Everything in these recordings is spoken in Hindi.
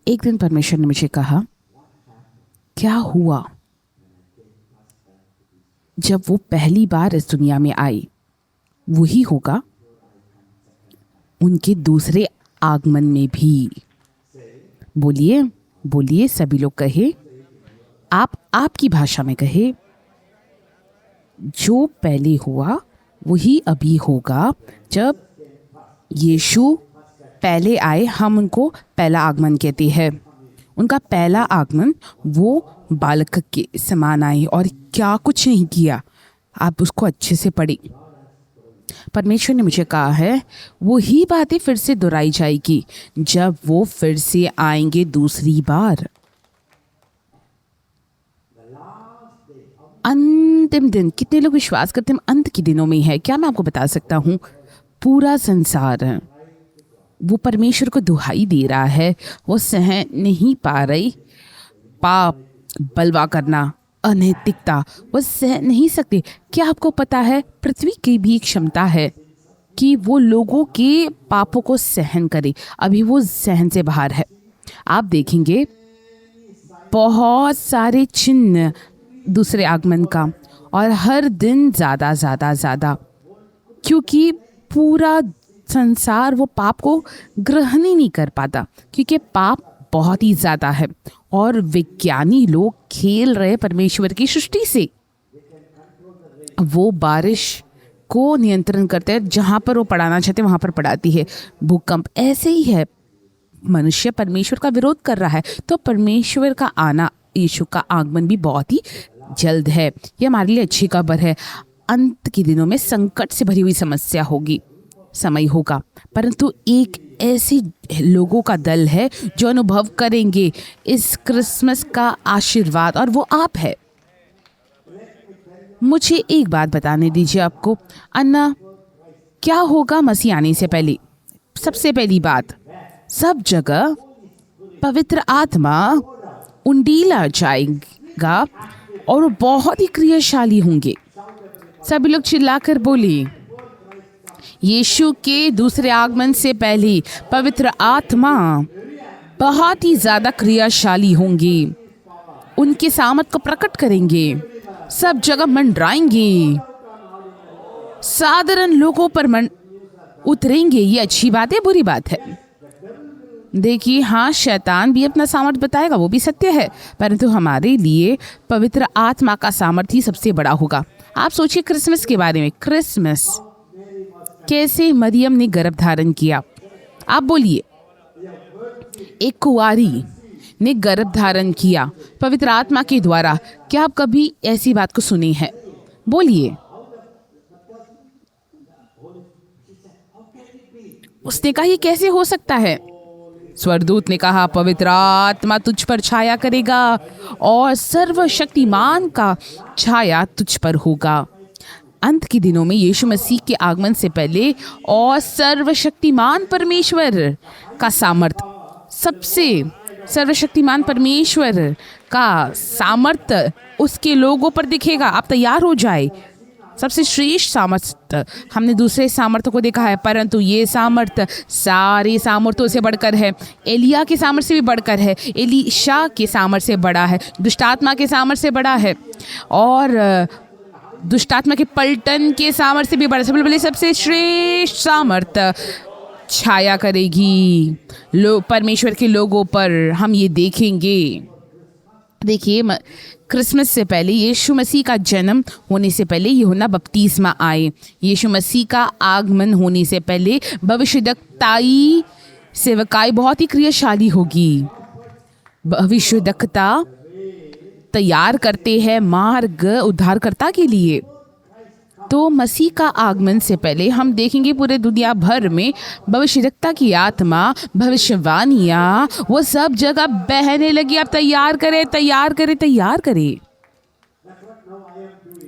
एक दिन परमेश्वर ने मुझे कहा, क्या हुआ जब वो पहली बार इस दुनिया में आई, वही होगा उनके दूसरे आगमन में भी। बोलिए बोलिए, सभी लोग कहे, आप आपकी भाषा में कहे। जो पहले हुआ वही अभी होगा। जब यीशु पहले आए, हम उनको पहला आगमन कहते हैं। उनका पहला आगमन वो बालक के समान आए और क्या कुछ नहीं किया। आप उसको अच्छे से पढ़ें। परमेश्वर ने मुझे कहा है वही बातें फिर से दोहराई जाएगी जब वो फिर से आएंगे दूसरी बार। अंतिम दिन, कितने लोग विश्वास करते हैं अंत के दिनों में है? क्या मैं आपको बता सकता हूँ, पूरा संसार वो परमेश्वर को दुहाई दे रहा है। वो सहन नहीं पा रही पाप, बलवा करना, अनैतिकता, वो सहन नहीं सकते। क्या आपको पता है पृथ्वी की भी एक क्षमता है कि वो लोगों के पापों को सहन करे? अभी वो सहन से बाहर है। आप देखेंगे बहुत सारे चिन्ह दूसरे आगमन का, और हर दिन ज़्यादा ज़्यादा ज़्यादा, क्योंकि पूरा संसार वो पाप को ग्रहण ही नहीं कर पाता, क्योंकि पाप बहुत ही ज़्यादा है। और विज्ञानी लोग खेल रहे परमेश्वर की सृष्टि से। वो बारिश को नियंत्रण करते हैं, जहाँ पर वो पढ़ाना चाहते हैं वहाँ पर पढ़ाती है। भूकंप ऐसे ही है। मनुष्य परमेश्वर का विरोध कर रहा है, तो परमेश्वर का आना, यीशु का आगमन भी बहुत ही जल्द है। ये हमारे लिए अच्छी खबर है। अंत के दिनों में संकट से भरी हुई समस्या होगी, समय होगा, परंतु एक ऐसे लोगों का दल है जो अनुभव करेंगे इस क्रिसमस का आशीर्वाद, और वो आप है। मुझे एक बात बताने दीजिए आपको, अन्ना, क्या होगा मसीह आने से पहले? सबसे पहली बात, सब जगह पवित्र आत्मा उंडीला जाएगा और वो बहुत ही क्रियाशाली होंगे। सभी लोग चिल्लाकर बोली, यीशु के दूसरे आगमन से पहले पवित्र आत्मा बहुत ही ज़्यादा क्रियाशाली होंगे, उनके सामर्थ को प्रकट करेंगे, सब जगह मंडराएंगे, साधारण लोगों पर उतरेंगे। ये अच्छी बात है, बुरी बात है? देखिए, हाँ, शैतान भी अपना सामर्थ बताएगा, वो भी सत्य है, परंतु हमारे लिए पवित्र आत्मा का सामर्थ ही सबसे बड़ा होगा। आप सोचिए क्रिसमस के बारे में। क्रिसमस कैसे मरियम ने गर्भ धारण किया? आप बोलिए, एक कुंवारी ने गर्भ धारण किया पवित्र आत्मा के द्वारा। क्या आप कभी ऐसी बात को सुने हैं? बोलिए। उसने कहा, ये कैसे हो सकता है? स्वर्गदूत ने कहा, पवित्र आत्मा तुझ पर छाया करेगा और सर्वशक्तिमान का छाया तुझ पर होगा। अंत के दिनों में यीशु मसीह के आगमन से पहले और सर्वशक्तिमान परमेश्वर का सामर्थ, सबसे सर्वशक्तिमान परमेश्वर का सामर्थ उसके लोगों पर दिखेगा। आप तैयार हो जाए। सबसे श्रेष्ठ सामर्थ, हमने दूसरे सामर्थ्य को देखा है, परंतु ये सामर्थ सारे सामर्थ्यों से बढ़कर है। एलिया के सामर्थ से भी बढ़कर है, एलीशा के सामर्थ से बड़ा है, दुष्टात्मा के सामर्थ से बड़ा है, और दुष्टात्मा के पलटन के सामर्थ से भी बड़ा। सबसे श्रेष्ठ सामर्थ छाया करेगी परमेश्वर के लोगों पर। हम ये देखेंगे। देखिए, क्रिसमस से पहले, यीशु मसीह का जन्म होने से पहले यूहन्ना बपतिस्मा आए। यीशु मसीह का आगमन होने से पहले भविष्यद्वक्ताई सेवकाई बहुत ही क्रियाशाली होगी। भविष्यद्वक्ता तैयार करते हैं मार्ग उद्धारकर्ता के लिए। तो मसीह का आगमन से पहले हम देखेंगे पूरे दुनिया भर में भविष्यद्वक्ता की आत्मा, भविष्यवाणियाँ, वो सब जगह बहने लगी। आप तैयार करें, तैयार करें, तैयार करें।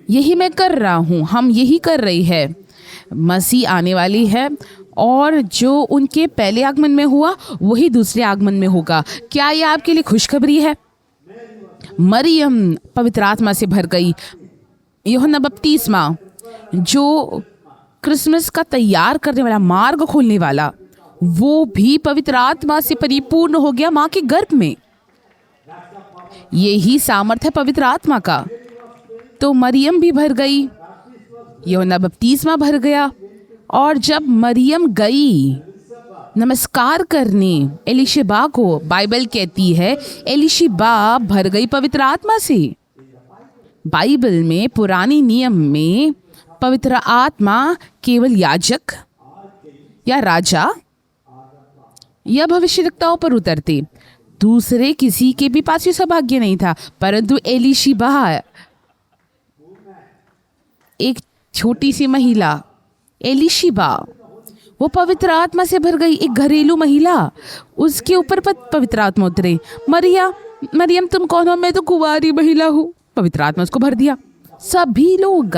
यही मैं कर रहा हूँ, हम यही कर रही है। मसीह आने वाली है, और जो उनके पहले आगमन में हुआ वही दूसरे आगमन में होगा। क्या ये आपके लिए खुशखबरी है? मरियम पवित्र आत्मा से भर गई। यूहन्ना बपतिस्मा, जो क्रिसमस का तैयार करने वाला, मार्ग खोलने वाला, वो भी पवित्र आत्मा से परिपूर्ण हो गया माँ के गर्भ में। यही सामर्थ्य है पवित्र आत्मा का। तो मरियम भी भर गई, यूहन्ना बपतिस्मा भर गया। और जब मरियम गई नमस्कार करने एलिशिबा को, बाइबल कहती है एलिशिबा भर गई पवित्र आत्मा से। बाइबल में पुराने नियम में पवित्र आत्मा केवल याजक या राजा या भविष्यवक्ताओं पर उतरते, दूसरे किसी के भी पास ये सौभाग्य नहीं था। परंतु एलिशिबा, एक छोटी सी महिला एलिशिबा, वो पवित्र आत्मा से भर गई, एक घरेलू महिला, उसके ऊपर पवित्र आत्मा उतरे। मरियम तुम कौन हो? मैं तो कुंवारी महिला हूँ। पवित्र आत्मा उसको भर दिया। सभी लोग,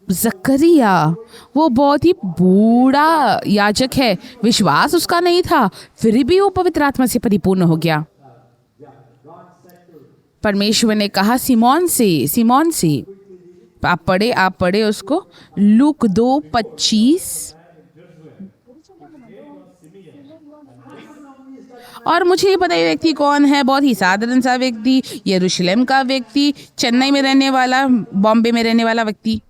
जकरिया वो बहुत ही बूढ़ा याजक है, विश्वास उसका नहीं था, फिर भी वो पवित्र आत्मा से परिपूर्ण हो गया। परमेश्वर ने कहा सिमोन से आप पढ़े उसको, लूक 2:25। और मुझे ये पता ये व्यक्ति कौन है, बहुत ही साधारण सा व्यक्ति, यरूशलेम का व्यक्ति, चेन्नई में रहने वाला, बॉम्बे में रहने वाला व्यक्ति।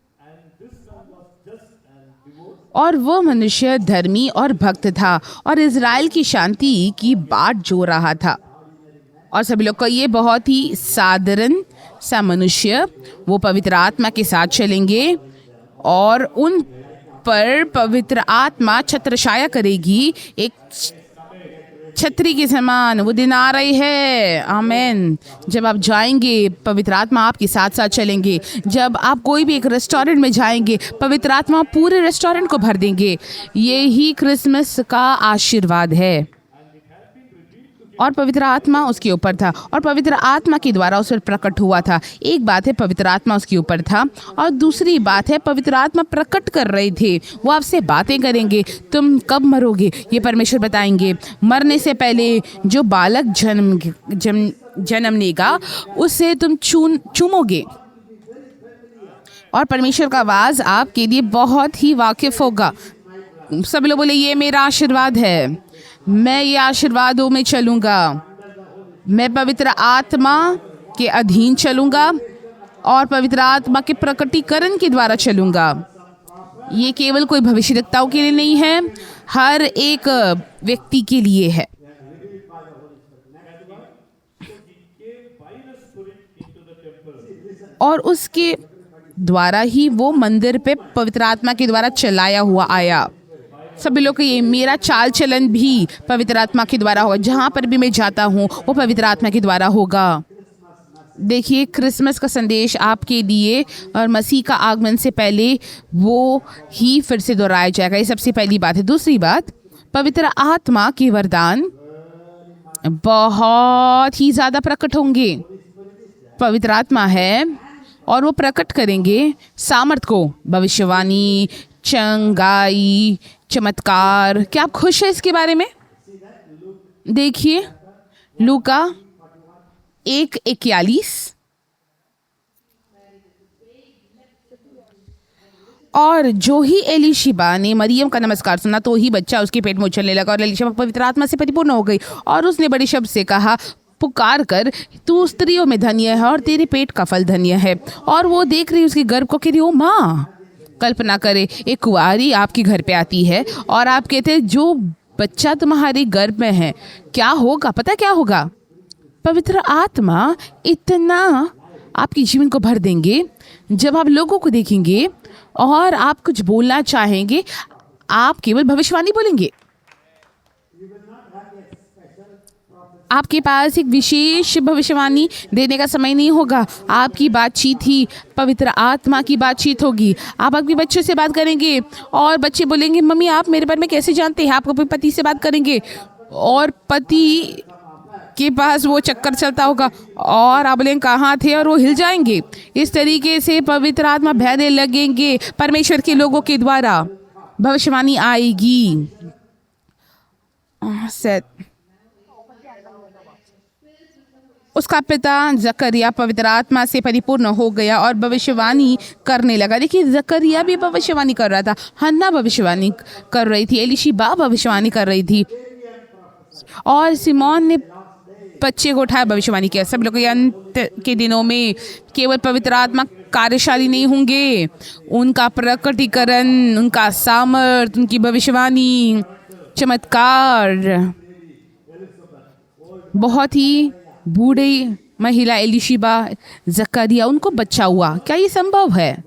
और वो मनुष्य धर्मी और भक्त था और इज़राइल की शांति की बाट जो रहा था। और सभी लोग का ये बहुत ही साधारण सा मनुष्य, वो पवित्र आत्मा के साथ चलेंगे और उन पर पवित्र आत्मा छत्रछाया करेगी, एक छतरी के समान। वो दिन आ रही है, आमेन, जब आप जाएंगे पवित्र आत्मा आपके साथ साथ चलेंगे। जब आप कोई भी एक रेस्टोरेंट में जाएंगे, पवित्र आत्मा पूरे रेस्टोरेंट को भर देंगे। यही क्रिसमस का आशीर्वाद है। और पवित्र आत्मा उसके ऊपर था और पवित्र आत्मा के द्वारा उस पर प्रकट हुआ था। एक बात है पवित्र आत्मा उसके ऊपर था और दूसरी बात है पवित्र आत्मा प्रकट कर रहे थे। वो आपसे बातें करेंगे, तुम कब मरोगे ये परमेश्वर बताएंगे। मरने से पहले जो बालक जन्म लेगा उसे तुम चूमोगे और परमेश्वर का आवाज़ आपके लिए बहुत ही वाकिफ होगा। सब लोग बोले ये मेरा आशीर्वाद है, मैं ये आशीर्वादों में चलूँगा, मैं पवित्र आत्मा के अधीन चलूँगा और पवित्र आत्मा के प्रकटीकरण के द्वारा चलूँगा। ये केवल कोई भविष्यवक्ताओं के लिए नहीं है, हर एक व्यक्ति के लिए है। और उसके द्वारा ही वो मंदिर पे पवित्र आत्मा के द्वारा चलाया हुआ आया। सभी लोग ये मेरा चाल चलन भी पवित्र आत्मा के द्वारा होगा। जहाँ पर भी मैं जाता हूँ वो पवित्र आत्मा के द्वारा होगा। देखिए क्रिसमस का संदेश आपके लिए और मसीह का आगमन से पहले वो ही फिर से दोहराया जाएगा। ये सबसे पहली बात है। दूसरी बात, पवित्र आत्मा के वरदान बहुत ही ज़्यादा प्रकट होंगे। पवित्र आत्मा है और वो प्रकट करेंगे सामर्थ को, भविष्यवाणी, चंगाई, चमत्कार। क्या आप खुश हैं इसके बारे में? देखिए लूका 1:41। और जो ही एलिशिबा ने मरियम का नमस्कार सुना तो ही बच्चा उसके पेट में उछलने लगा और एलिशिबा पवित्र आत्मा से परिपूर्ण हो गई और उसने बड़े शब्द से कहा, पुकार कर तू स्त्रियों में धन्य है और तेरे पेट का फल धन्य है। और वो देख रही उसके गर्भ को, कह रही ओ माँ, कल्पना करे एक कुंवारी आपके घर पे आती है और आप कहते हैं जो बच्चा तुम्हारे गर्भ में है क्या होगा? पता क्या होगा? पवित्र आत्मा इतना आपके जीवन को भर देंगे, जब आप लोगों को देखेंगे और आप कुछ बोलना चाहेंगे, आप केवल भविष्यवाणी बोलेंगे। आपके पास एक विशेष भविष्यवाणी देने का समय नहीं होगा। आपकी बातचीत ही पवित्र आत्मा की बातचीत होगी। आप आपके बच्चों से बात करेंगे और बच्चे बोलेंगे मम्मी आप मेरे बारे में कैसे जानते हैं? आप अपने पति से बात करेंगे और पति के पास वो चक्कर चलता होगा और आप बोलेंगे कहाँ थे और वो हिल जाएंगे। इस तरीके से पवित्र आत्मा बहने लगेंगे, परमेश्वर के लोगों के द्वारा भविष्यवाणी आएगी। उसका पिता जकरिया पवित्र आत्मा से परिपूर्ण हो गया और भविष्यवाणी करने लगा। देखिए, जकरिया भी भविष्यवाणी कर रहा था, हन्ना भविष्यवाणी कर रही थी, एलिशिबा भविष्यवाणी कर रही थी, और सिमोन ने बच्चे को उठाया, भविष्यवाणी किया। सब लोग के अंत के दिनों में केवल पवित्र आत्मा कार्यशाली नहीं होंगे, उनका प्रकटीकरण, उनका सामर्थ, उनकी भविष्यवाणी, चमत्कार। बहुत ही बूढ़ी महिला एलिशिबा, जकरिया, उनको बच्चा हुआ। क्या ये संभव है?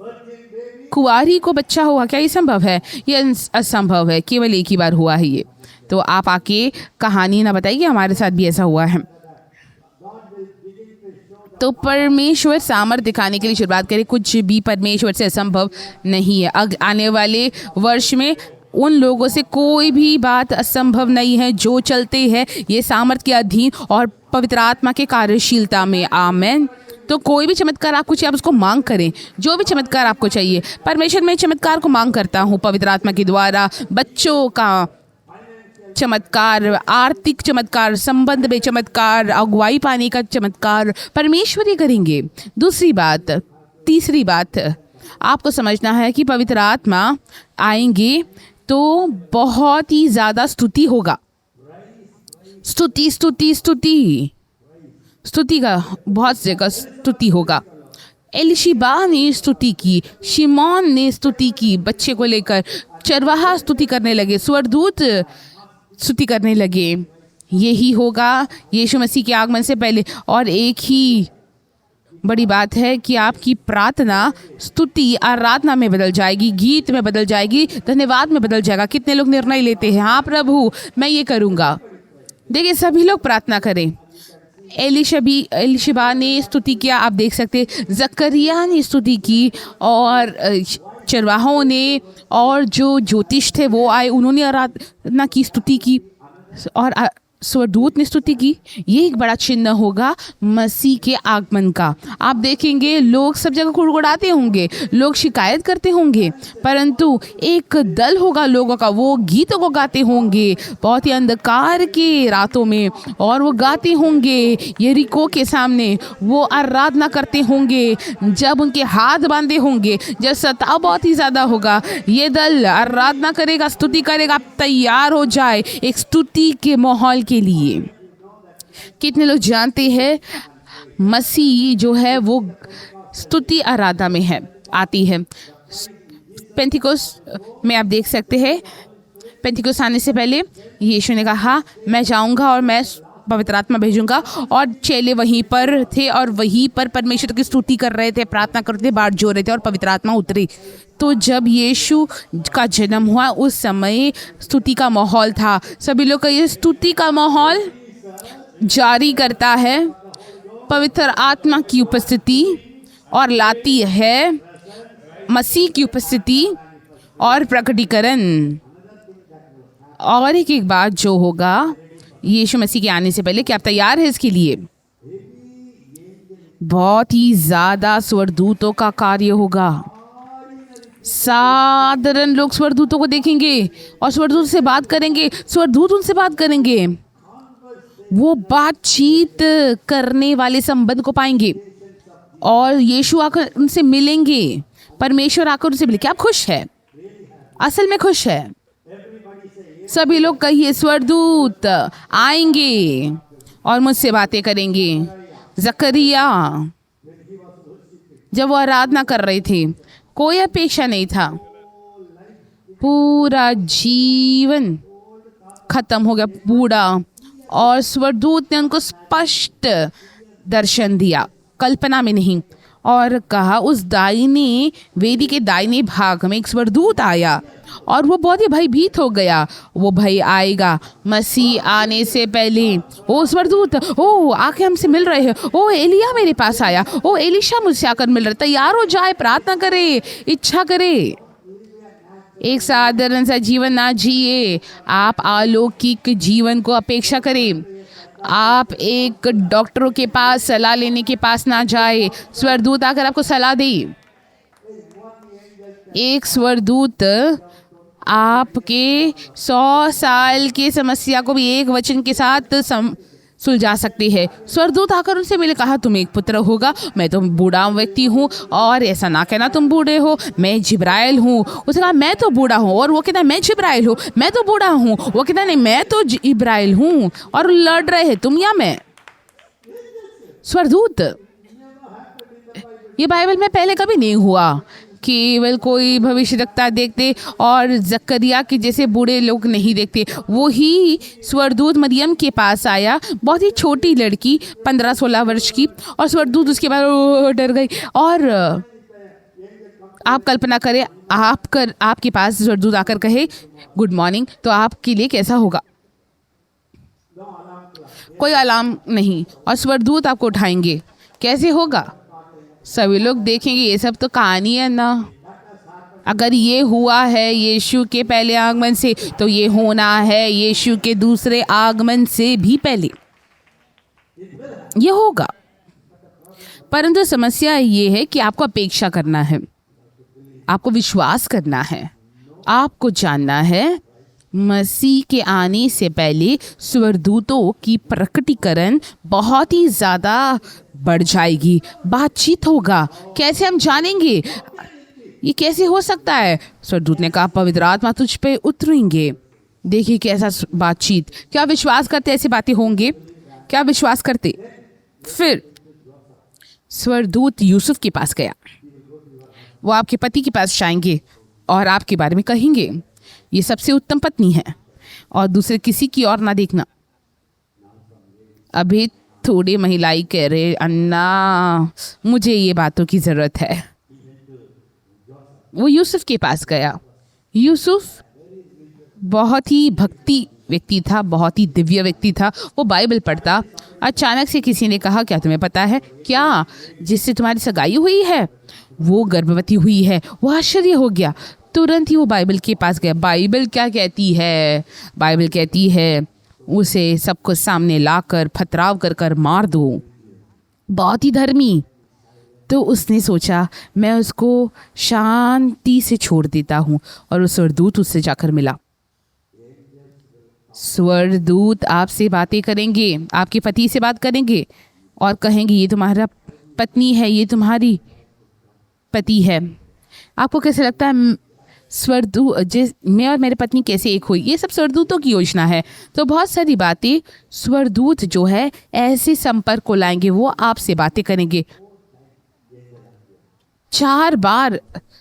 कुंवारी को बच्चा हुआ, क्या ये संभव है? ये असंभव है, केवल एक ही बार हुआ है ये। तो आप आके कहानी ना बताइए, हमारे साथ भी ऐसा हुआ है। तो परमेश्वर सामर्थ दिखाने के लिए शुरुआत करें, कुछ भी परमेश्वर से असंभव नहीं है। आने वाले वर्ष में उन लोगों से कोई भी बात असंभव नहीं है जो चलते हैं ये सामर्थ के अधीन और पवित्र आत्मा के कार्यशीलता में। आमेन। तो कोई भी चमत्कार आपको चाहिए, आप उसको मांग करें। जो भी चमत्कार आपको चाहिए, परमेश्वर मैं चमत्कार को मांग करता हूँ पवित्र आत्मा के द्वारा। बच्चों का चमत्कार, आर्थिक चमत्कार, संबंध में चमत्कार, अगुवाई पाने का चमत्कार परमेश्वर ही करेंगे। तीसरी बात आपको समझना है कि पवित्र आत्मा आएंगे तो बहुत ही ज़्यादा स्तुति होगा। स्तुति स्तुति स्तुति स्तुति का बहुत जगह स्तुति होगा। एलिशिबा ने स्तुति की, शिमोन ने स्तुति की बच्चे को लेकर, चरवाहा स्तुति करने लगे, स्वर्गदूत स्तुति करने लगे। यही होगा यीशु मसीह के आगमन से पहले। और एक ही बड़ी बात है कि आपकी प्रार्थना स्तुति आराधना में बदल जाएगी, गीत में बदल जाएगी, धन्यवाद में बदल जाएगा। कितने लोग निर्णय लेते हैं, हाँ प्रभु मैं ये करूँगा। देखिए, सभी लोग प्रार्थना करें। एलिशिबा ने स्तुति किया, आप देख सकते, जकरिया ने स्तुति की, और चरवाहों ने और जो ज्योतिष थे वो आए, उन्होंने आराधना की, स्तुति की, और स्वर्गदूत ने स्तुति की। ये एक बड़ा चिन्ह होगा मसीह के आगमन का। आप देखेंगे लोग सब जगह कुड़कुड़ाते होंगे, लोग शिकायत करते होंगे, परंतु एक दल होगा लोगों का, वो गीतों को गाते होंगे बहुत ही अंधकार के रातों में, और वो गाते होंगे यरीको के सामने, वो आराधना करते होंगे जब उनके हाथ बांधे होंगे, जब सताव बहुत ही ज़्यादा होगा, ये दल आराधना करेगा, स्तुति करेगा। आप तैयार हो जाए एक स्तुति के माहौल के लिए। कितने लोग जानते हैं मसीह जो है वो स्तुति आराधना में है, आती है। पेंटिकोस्ट में आप देख सकते हैं, पेंटिकोस्ट आने से पहले यीशु ने कहा मैं जाऊंगा और मैं पवित्र आत्मा भेजूंगा, और चेले वहीं पर थे और वहीं पर परमेश्वर की स्तुति कर रहे थे, प्रार्थना करते थे, बाट जोड़ रहे थे, और पवित्र आत्मा उतरी। तो जब यीशु का जन्म हुआ उस समय स्तुति का माहौल था। सभी लोग का ये स्तुति का माहौल जारी करता है पवित्र आत्मा की उपस्थिति, और लाती है मसीह की उपस्थिति और प्रकटीकरण। और एक बात जो होगा यीशु मसीह के आने से पहले, क्या आप तैयार हैं इसके लिए? बहुत ही ज़्यादा स्वर्गदूतों का कार्य होगा। साधारण लोग स्वर्गदूतों को देखेंगे और स्वर्गदूत से बात करेंगे, स्वर्गदूत उनसे बात करेंगे, वो बातचीत करने वाले संबंध को पाएंगे, और यीशु आकर उनसे मिलेंगे, परमेश्वर आकर उनसे मिले। क्या आप खुश है? असल में खुश है? सभी लोग कहिए स्वर्गदूत आएंगे और मुझसे बातें करेंगे। जकरिया जब वो आराधना कर रहे थे, कोई अपेक्षा नहीं था, पूरा जीवन खत्म हो गया बूढ़ा, और स्वर्गदूत ने उनको स्पष्ट दर्शन दिया, कल्पना में नहीं, और कहा उस दाहिने वेदी के दाहिने भाग में एक स्वर्गदूत आया, और वो बहुत ही भयभीत हो गया। वो भय आएगा मसीह आने से पहले। ओ स्वर्गदूत, ओ आके हमसे मिल रहे हैं, ओ एलिया मेरे पास आया, ओ एलिशा मुझसे आकर मिल रहा, तैयार हो जाए, प्रार्थना करे, इच्छा करे। एक साधारण सा जीवन ना जिए, आप अलौकिक जीवन को अपेक्षा करें। आप एक डॉक्टरों के पास सलाह लेने के पास ना जाए, स्वर्गदूत आकर आपको सलाह दे। एक स्वर्गदूत आपके 100 साल की समस्या को भी एक वचन के साथ सुलझा सकते हैं। स्वर्गदूत आकर उनसे मिले, कहा तुम एक पुत्र होगा, मैं तो बूढ़ा व्यक्ति हूँ और ऐसा ना कहना तुम बूढ़े हो, मैं जिब्राइल हूँ। उसने कहा मैं तो बूढ़ा हूँ, और वो कहता मैं जिब्राइल हूँ, मैं तो बूढ़ा हूँ। वो कहता नहीं मैं तो जिब्राइल हूँ, और लड़ रहे हैं तुम या मैं। स्वर्गदूत, ये बाइबल में पहले कभी नहीं हुआ। केवल कोई भविष्यवक्ता देखते और जकरिया के जैसे बूढ़े लोग नहीं देखते। वो ही स्वर्गदूत मरियम के पास आया, बहुत ही छोटी लड़की 15-16 वर्ष की, और स्वर्गदूत उसके बाद डर गई। और आप कल्पना करें, आपके पास स्वर्गदूत आकर कहे गुड मॉर्निंग, तो आपके लिए कैसा होगा? कोई अलार्म नहीं, और स्वर्गदूत आपको उठाएंगे, कैसे होगा? सभी लोग देखेंगे ये सब तो कहानी है ना। अगर ये हुआ है यीशु के पहले आगमन से, तो ये होना है यीशु के दूसरे आगमन से भी पहले, ये होगा। परंतु समस्या ये है कि आपको अपेक्षा करना है, आपको विश्वास करना है, आपको जानना है मसीह के आने से पहले स्वर्गदूतों की प्रकटीकरण बहुत ही ज़्यादा बढ़ जाएगी, बातचीत होगा। कैसे हम जानेंगे? ये कैसे हो सकता है? स्वर्गदूत ने कहा पवित्र आत्मा तुझ पे उतरेंगे। देखिए कैसा बातचीत। क्या विश्वास करते ऐसी बातें होंगे? क्या विश्वास करते? फिर स्वर्गदूत यूसुफ के पास गया। वो आपके पति के पास जाएंगे और आपके बारे में कहेंगे ये सबसे उत्तम पत्नी है, और दूसरे किसी की और ना देखना। अभी थोड़ी महिलाएं कह रहे अन्ना मुझे ये बातों की ज़रूरत है। वो यूसुफ के पास गया। यूसुफ बहुत ही भक्ति व्यक्ति था, बहुत ही दिव्य व्यक्ति था। वो बाइबल पढ़ता। अचानक से किसी ने कहा क्या तुम्हें पता है क्या जिससे तुम्हारी सगाई हुई है वो गर्भवती हुई है? वो आश्चर्य हो गया। तुरंत ही वो बाइबल के पास गया। बाइबल क्या कहती है? बाइबल कहती है उसे सबको सामने लाकर फतराव कर कर मार दो। बहुत ही धर्मी। तो उसने सोचा मैं उसको शांति से छोड़ देता हूँ, और उस स्वर्गदूत उससे जाकर मिला। स्वर्गदूत आपसे बातें करेंगे, आपके पति से बात करेंगे और कहेंगे ये तुम्हारा पत्नी है, ये तुम्हारी पति है। आपको कैसे लगता है स्वर्गदूत मैं और मेरे पत्नी कैसे एक हुई? ये सब स्वर्गदूतों की योजना है। तो बहुत सारी बातें स्वर्गदूत जो है ऐसे संपर्क को लाएंगे, वो आपसे बातें करेंगे। 4 बार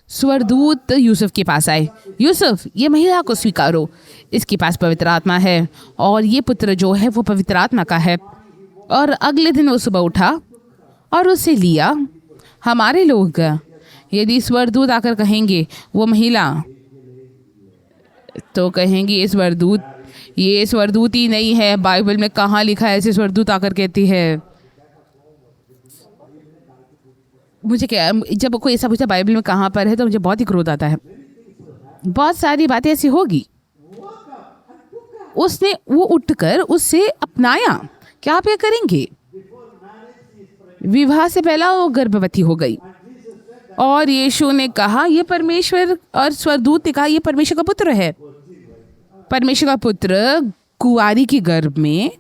स्वर्गदूत यूसुफ के पास आए। यूसुफ ये महिला को स्वीकारो, इसके पास पवित्र आत्मा है और ये पुत्र जो है वो पवित्र आत्मा का है। और अगले दिन वो सुबह उठा और उसे लिया। हमारे लोग यदि स्वर्गदूत आकर कहेंगे वो महिला, तो कहेंगे ये स्वर्गदूत ही नहीं है। बाइबल में कहाँ लिखा है ऐसे स्वर्गदूत आकर कहती है? मुझे क्या, जब कोई ऐसा पूछता बाइबल में कहाँ पर है तो मुझे बहुत ही क्रोध आता है। बहुत सारी बातें ऐसी होगी। उसने वो उठकर उससे अपनाया। क्या आप ये करेंगे? विवाह से पहला वो गर्भवती हो गई और यीशु ने कहा ये परमेश्वर, और स्वर्गदूत ने कहा ये परमेश्वर का पुत्र है। परमेश्वर का पुत्र कुंवारी के गर्भ में।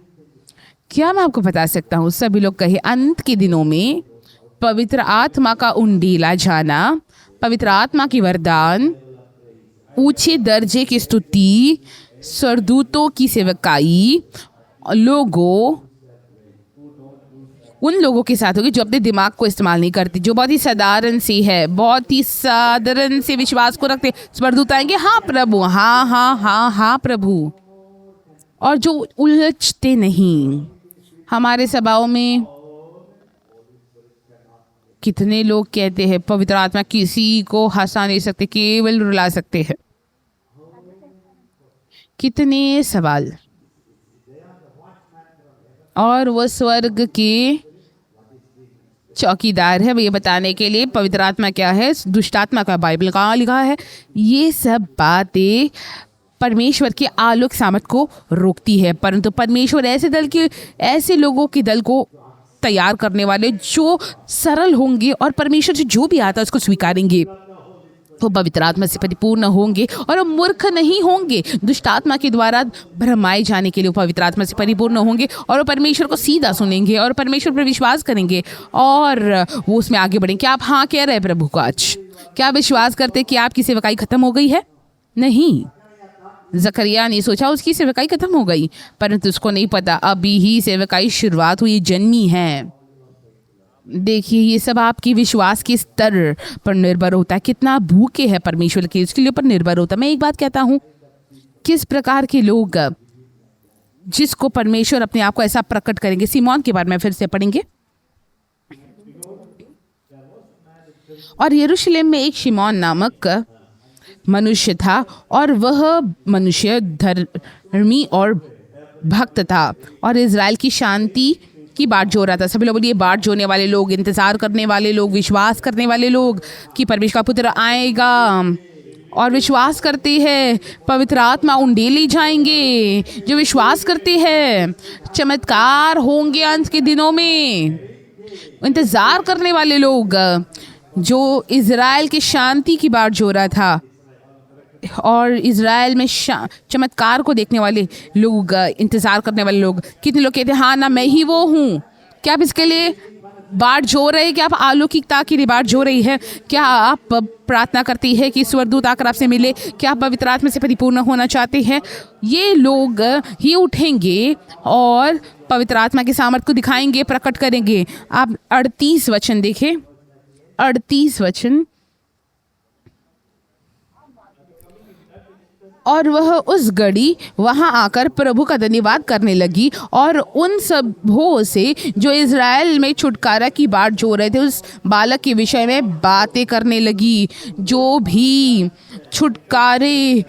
क्या मैं आपको बता सकता हूँ? सभी लोग कहे अंत के दिनों में पवित्र आत्मा का उंडीला जाना, पवित्र आत्मा की वरदान, ऊंचे दर्जे की स्तुति, स्वर्गदूतों की सेवकाई, उन लोगों के साथ होगी जो अपने दिमाग को इस्तेमाल नहीं करते, जो बहुत ही साधारण सी है, बहुत ही साधारण से विश्वास को रखते। स्वर्गदूत आएंगे हाँ प्रभु, हाँ हाँ हाँ हाँ प्रभु, और जो उलझते नहीं। हमारे सभाओं में कितने लोग कहते हैं पवित्र आत्मा किसी को हंसा नहीं सकते, केवल रुला सकते हैं। कितने सवाल। और वो स्वर्ग के चौकीदार है, वो ये बताने के लिए पवित्र आत्मा क्या है, दुष्ट आत्मा का बाइबल कहाँ लिखा है। ये सब बातें परमेश्वर के आलोक सामर्थ को रोकती है। परंतु परमेश्वर ऐसे लोगों के दल को तैयार करने वाले जो सरल होंगे और परमेश्वर से जो भी आता है उसको स्वीकारेंगे। वो पवित्र आत्मा से परिपूर्ण होंगे और वो मूर्ख नहीं होंगे। दुष्ट आत्मा के द्वारा भ्रमाए जाने के लिए वो पवित्र आत्मा से परिपूर्ण होंगे और वो परमेश्वर को सीधा सुनेंगे और परमेश्वर पर विश्वास करेंगे और वो उसमें आगे बढ़ेंगे। क्या आप हाँ कह रहे हैं प्रभु को आज? क्या आप विश्वास करते कि आपकी सेवकाई खत्म हो गई है? नहीं, जकरिया ने सोचा उसकी सेवकाई खत्म हो गई, परंतु उसको नहीं पता अभी ही सेवकाई शुरुआत हुई, जन्मी है। देखिए, ये सब आपकी विश्वास के स्तर पर निर्भर होता है, कितना भूखे है परमेश्वर के, उसके लिए ऊपर निर्भर होता है। मैं एक बात कहता हूँ, किस प्रकार के लोग जिसको परमेश्वर अपने आप को ऐसा प्रकट करेंगे। सिमोन के बारे में फिर से पढ़ेंगे। और यरूशलेम में एक शिमोन नामक मनुष्य था और वह मनुष्य धर्मी और भक्त था और इज़राइल की शांति की बाट जो रहा था। सभी लोग बोलिए, बाट जोने वाले लोग, इंतजार करने वाले लोग, विश्वास करने वाले लोग कि परमेश्वर का पुत्र आएगा और विश्वास करते हैं पवित्र आत्मा उंडेले जाएंगे। जो विश्वास करते हैं चमत्कार होंगे अंत के दिनों में। इंतजार करने वाले लोग, जो इज़राइल की शांति की बाट जो रहा था और इज़राइल में चमत्कार को देखने वाले लोग, इंतज़ार करने वाले लोग। कितने लोग कहते हैं हाँ ना, मैं ही वो हूँ। क्या आप इसके लिए बाट जो रहे? क्या आप अलौकिकता की बाट जो रही है? क्या आप प्रार्थना करती है कि स्वर्गदूत आकर आपसे मिले? क्या आप पवित्र आत्मा से परिपूर्ण होना चाहते हैं? ये लोग ही उठेंगे और पवित्र आत्मा की सामर्थ को दिखाएंगे, प्रकट करेंगे। आप 38 वचन देखें, 38 वचन। और वह उस घड़ी वहाँ आकर प्रभु का धन्यवाद करने लगी और उन सबों से जो इज़राइल में छुटकारा की बाट जो रहे थे उस बालक के विषय में बातें करने लगी। जो भी छुटकारे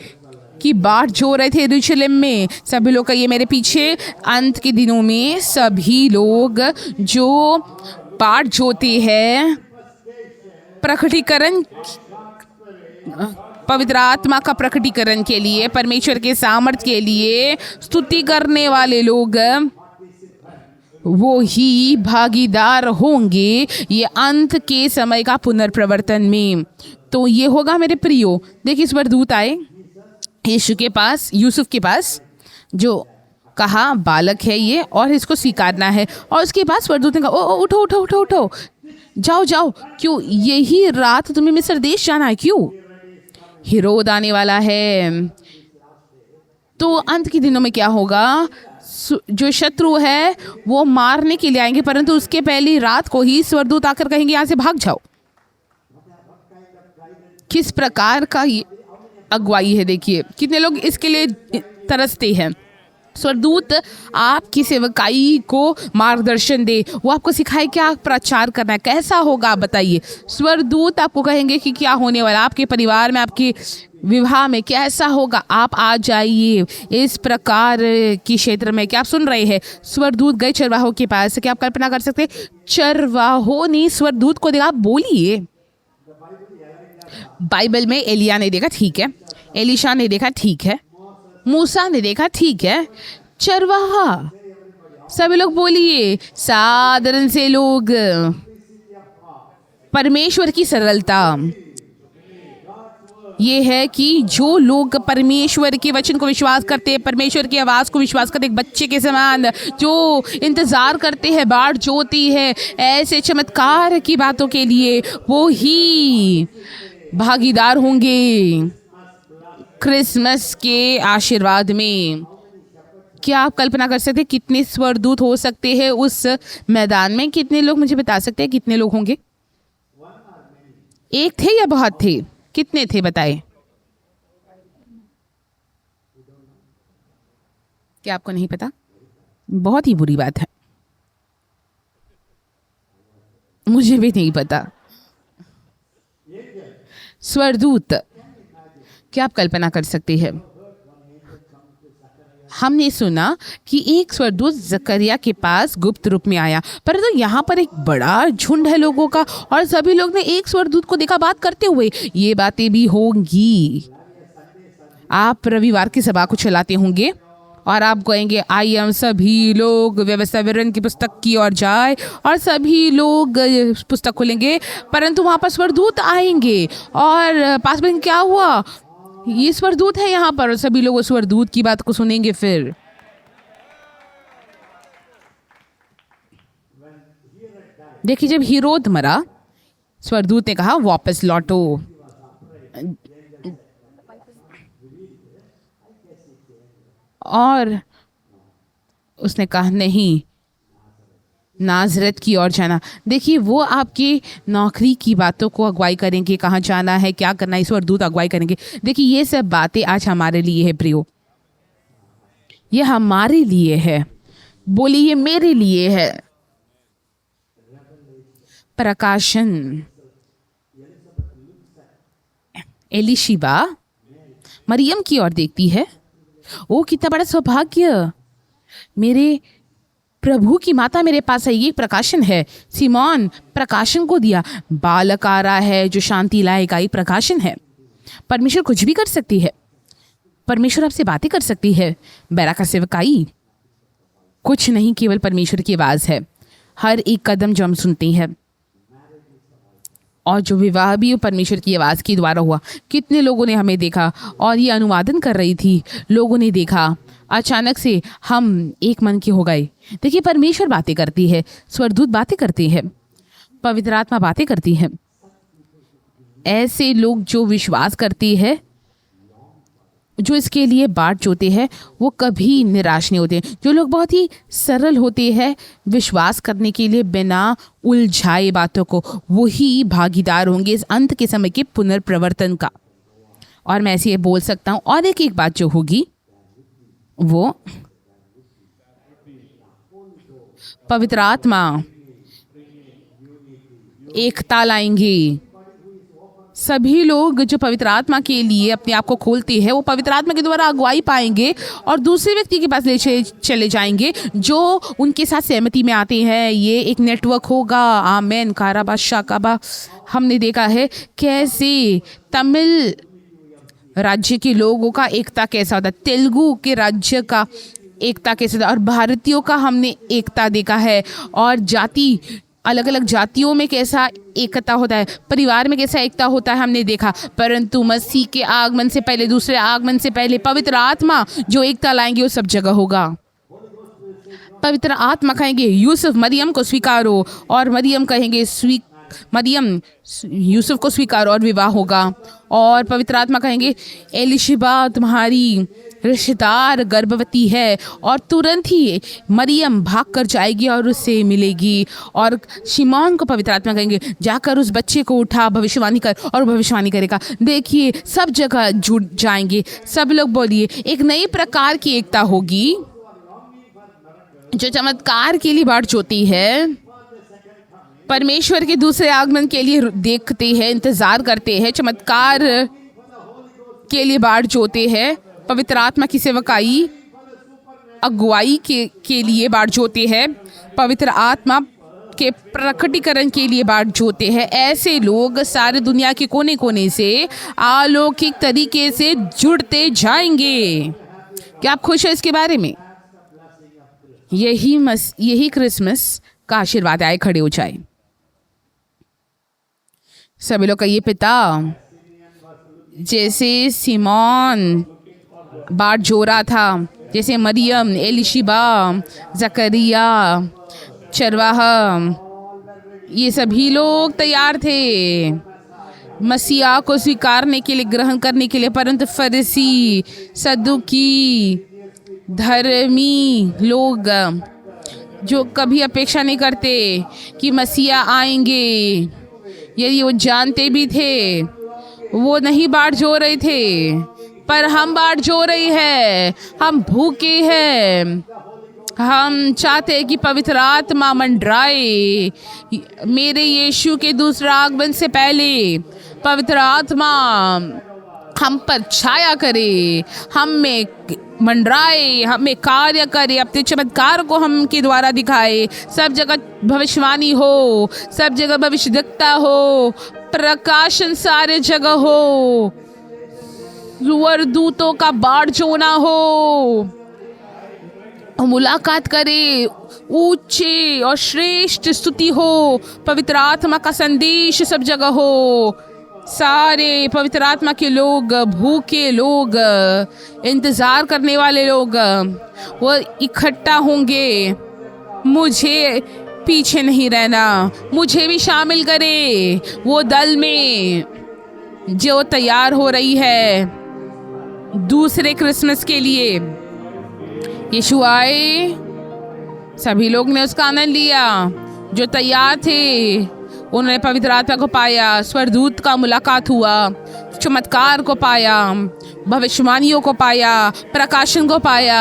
की बाट जो रहे थे यरूशलेम में, सभी लोग कहिए मेरे पीछे, अंत के दिनों में सभी लोग जो बाट जोते हैं प्रकटीकरण, पवित्र आत्मा का प्रकटीकरण के लिए, परमेश्वर के सामर्थ्य के लिए स्तुति करने वाले लोग, वो ही भागीदार होंगे ये अंत के समय का पुनर्प्रवर्तन में। तो ये होगा मेरे प्रियो। देखिए, इस बार दूत आए यीशु के पास, यूसुफ के पास, जो कहा बालक है ये और इसको स्वीकारना है। और उसके बाद स्वर्गदूत ने कहा ओ उठो उठो उठो उठो, जाओ जाओ। क्यों? यही रात तुम्हें मिस्र देश जाना है? क्यों? हेरोद आने वाला है। तो अंत के दिनों में क्या होगा? जो शत्रु है वो मारने के लिए आएंगे, परंतु उसके पहली रात को ही स्वर्गदूत आकर कहेंगे यहाँ से भाग जाओ। किस प्रकार का ये अगुवाई है! देखिए कितने लोग इसके लिए तरसते हैं। स्वर्गदूत आपकी सेवकाई को मार्गदर्शन दे, वो आपको सिखाए क्या प्रचार करना है, कैसा होगा आप बताइए। स्वर्गदूत आपको कहेंगे कि क्या होने वाला, आपके परिवार में, आपके विवाह में कैसा होगा। आप आ जाइए इस प्रकार की क्षेत्र में। क्या आप सुन रहे हैं? स्वर्गदूत गए चरवाहों के पास। क्या आप कल्पना कर सकते? चरवाहों ने स्वर्गदूत को देखा। आप बोलिए, बाइबल में एलिया ने देखा, ठीक है, एलिशा ने देखा, ठीक है, मूसा ने देखा, ठीक है, चरवाहा, सभी लोग बोलिए, साधारण से लोग। परमेश्वर की सरलता ये है कि जो लोग परमेश्वर के वचन को विश्वास करते हैं, परमेश्वर की आवाज़ को विश्वास करते हैं, बच्चे के समान जो इंतज़ार करते हैं, बाट जोती है ऐसे चमत्कार की बातों के लिए, वो ही भागीदार होंगे क्रिसमस के आशीर्वाद में। क्या आप कल्पना कर सकते हैं कितने स्वर्गदूत हो सकते हैं उस मैदान में? कितने लोग मुझे बता सकते हैं कितने लोग होंगे? एक थे या बहुत थे? कितने थे बताए? क्या आपको नहीं पता? बहुत ही बुरी बात है, मुझे भी नहीं पता। स्वर्गदूत, क्या आप कल्पना कर सकते हैं? हमने सुना कि एक स्वर्गदूत जकरिया के पास गुप्त रूप में आया, परंतु यहाँ पर एक बड़ा झुंड है लोगों का और सभी लोग ने एक स्वर्गदूत को देखा बात करते हुए। ये बातें भी होंगी। आप रविवार की सभा को चलाते होंगे और आप कहेंगे आई एम, सभी लोग व्यवस्था विवरण की पुस्तक की ओर जाए और सभी लोग पुस्तक खोलेंगे, परंतु वहाँ पर स्वर्गदूत आएंगे और पास में क्या हुआ, ये स्वर्गदूत है यहाँ पर, और सभी लोग उस स्वर्गदूत की बात को सुनेंगे। फिर देखिए, जब हीरोद मरा, स्वर्गदूत ने कहा वापस लौटो। और उसने कहा नहीं, नाजरत की ओर जाना। देखिए, वो आपकी नौकरी की बातों को अगुवाई करेंगे, कहाँ जाना है, क्या करना है, स्वर्गदूत अगुवाई करेंगे। देखिए, ये सब बातें आज हमारे लिए है प्रियो, ये हमारे लिए है। बोलिए, ये मेरे लिए है। प्रकाशन, एलिशिबा मरियम की ओर देखती है। ओ कितना बड़ा सौभाग्य, मेरे प्रभु की माता मेरे पास है। ये प्रकाशन है। सिमोन प्रकाशन को दिया, बालक आ रहा है जो शांति लाएगा, ये प्रकाशन है। परमेश्वर कुछ भी कर सकती है, परमेश्वर आपसे बातें कर सकती है। बैरा का सेवकाई कुछ नहीं, केवल परमेश्वर की आवाज़ है। हर एक कदम जो हम सुनते हैं, और जो विवाह भी परमेश्वर की आवाज़ के द्वारा हुआ। कितने लोगों ने हमें देखा, और ये अनुवादन कर रही थी, लोगों ने देखा, अचानक से हम एक मन के हो गए। देखिए, परमेश्वर बातें करती है, स्वर्गदूत बातें करती है, पवित्र आत्मा बातें करती है। ऐसे लोग जो विश्वास करते हैं, जो इसके लिए बाट जोते हैं, वो कभी निराश नहीं होते। जो लोग बहुत ही सरल होते हैं विश्वास करने के लिए बिना उलझाए बातों को, वही भागीदार होंगे इस अंत के समय के पुनर्प्रवर्तन का। और मैं ऐसे ये बोल सकता हूँ, और एक बात जो होगी वो पवित्र आत्मा एकता लाएंगे। सभी लोग जो पवित्र आत्मा के लिए अपने आप को खोलते हैं, वो पवित्र आत्मा के द्वारा अगुवाई पाएंगे और दूसरे व्यक्ति के पास ले चले जाएंगे जो उनके साथ सहमति में आते हैं। ये एक नेटवर्क होगा। आमेन। काराबा शाकाबा। हमने देखा है कैसे तमिल राज्य के लोगों का एकता कैसा होता है, तेलुगु के राज्य का एकता कैसा होता है, और भारतीयों का हमने एकता देखा है। और जाति, अलग अलग जातियों में कैसा एकता होता है, परिवार में कैसा एकता होता है, हमने देखा। परंतु मसीह के आगमन से पहले, दूसरे आगमन से पहले पवित्र आत्मा जो एकता लाएंगे वो सब जगह होगा। पवित्र आत्मा कहेंगे यूसुफ मरियम को स्वीकारो, और मरियम कहेंगे मरियम यूसुफ को स्वीकारो, और विवाह होगा। और पवित्र आत्मा कहेंगे एलिशिबा तुम्हारी रिश्तेदार गर्भवती है, और तुरंत ही मरियम भाग कर जाएगी और उससे मिलेगी। और शिमोन को पवित्र आत्मा कहेंगे जाकर उस बच्चे को उठा, भविष्यवाणी कर, और भविष्यवाणी करेगा। देखिए, सब जगह जुड़ जाएंगे। सब लोग बोलिए, एक नई प्रकार की एकता होगी जो चमत्कार के लिए बाट जोती है, परमेश्वर के दूसरे आगमन के लिए देखते हैं, इंतजार करते हैं, चमत्कार के लिए बाट जोते हैं, पवित्र आत्मा की सेवकाई अगुवाई के लिए बाट जोते हैं, पवित्र आत्मा के प्रकटीकरण के लिए बाट जोते हैं। ऐसे लोग सारे दुनिया के कोने कोने से अलौकिक तरीके से जुड़ते जाएंगे। क्या आप खुश हैं इसके बारे में? यही क्रिसमस का आशीर्वाद आए। खड़े हो जाए सभी लोग। कहिए, पिता, जैसे सिमोन बाट जोरा था, जैसे मरियम, एलिशिबा, जकरिया, चरवाहा, ये सभी लोग तैयार थे मसीहा को स्वीकारने के लिए, ग्रहण करने के लिए, परंतु फरीसी, सदुकी, धर्मी लोग जो कभी अपेक्षा नहीं करते कि मसीहा आएंगे, यदि वो जानते भी थे, वो नहीं बाट जो रहे थे। पर हम बाट जो रही है, हम भूखे हैं, हम चाहते हैं कि पवित्र आत्मा मंडराए। मेरे यीशु के दूसरा आगमन से पहले पवित्र आत्मा हम पर छाया करे, हम में मंडराए, हमें कार्य करे, अपने चमत्कार को हम के द्वारा दिखाए। सब जगह भविष्यवाणी हो, सब जगह भविष्यद्वक्ता हो, प्रकाशन सारे जगह हो, स्वर्गदूतों का बाट जोना हो, मुलाकात करे, ऊंचे और श्रेष्ठ स्तुति हो, पवित्र आत्मा का संदेश सब जगह हो। सारे पवित्र आत्मा के लोग, भूखे लोग, इंतज़ार करने वाले लोग वो इकट्ठा होंगे। मुझे पीछे नहीं रहना, मुझे भी शामिल करे वो दल में जो तैयार हो रही है दूसरे क्रिसमस के लिए। यीशु आए, सभी लोग ने उसका आनंद लिया। जो तैयार थे उन्होंने पवित्र आत्मा को पाया, स्वर्गदूत का मुलाकात हुआ, चमत्कार को पाया, भविष्यवाणियों को पाया, प्रकाशन को पाया।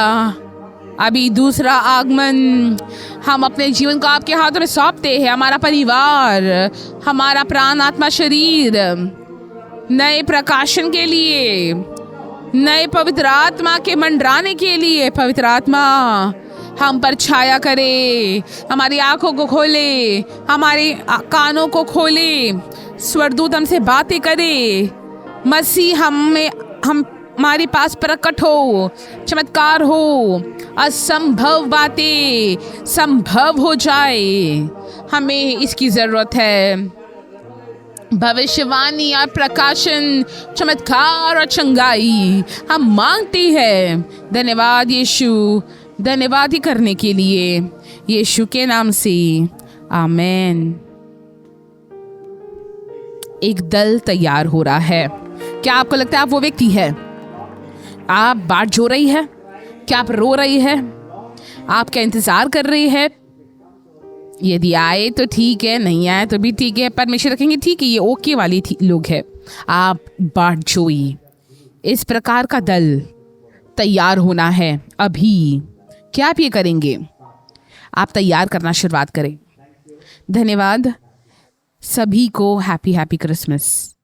अभी दूसरा आगमन, हम अपने जीवन को आपके हाथों में सौंपते हैं। हमारा परिवार, हमारा प्राण, आत्मा, शरीर नए प्रकाशन के लिए, नए पवित्र आत्मा के मंडराने के लिए। पवित्र आत्मा हम पर छाया करे, हमारी आंखों को खोले, हमारे कानों को खोले, स्वर्गदूत हमसे बातें करे, मसीह हमारे पास प्रकट हो, चमत्कार हो, असंभव बातें संभव हो जाए। हमें इसकी ज़रूरत है। भविष्यवाणी और प्रकाशन, चमत्कार और चंगाई हम मांगते हैं। धन्यवाद यीशु, धन्यवाद ही करने के लिए यीशु के नाम से, आमेन। एक दल तैयार हो रहा है। क्या आपको लगता है आप वो व्यक्ति है? आप बाट जो रही है? क्या आप रो रही है? आप क्या इंतजार कर रही है? यदि आए तो ठीक है, नहीं आए तो भी ठीक है, परमेश्वर रखेंगे ठीक है, ये ओके वाली लोग है। आप बाट जोई, इस प्रकार का दल तैयार होना है अभी। क्या आप ये करेंगे? आप तैयार करना शुरुआत करें। धन्यवाद सभी को। Happy Christmas.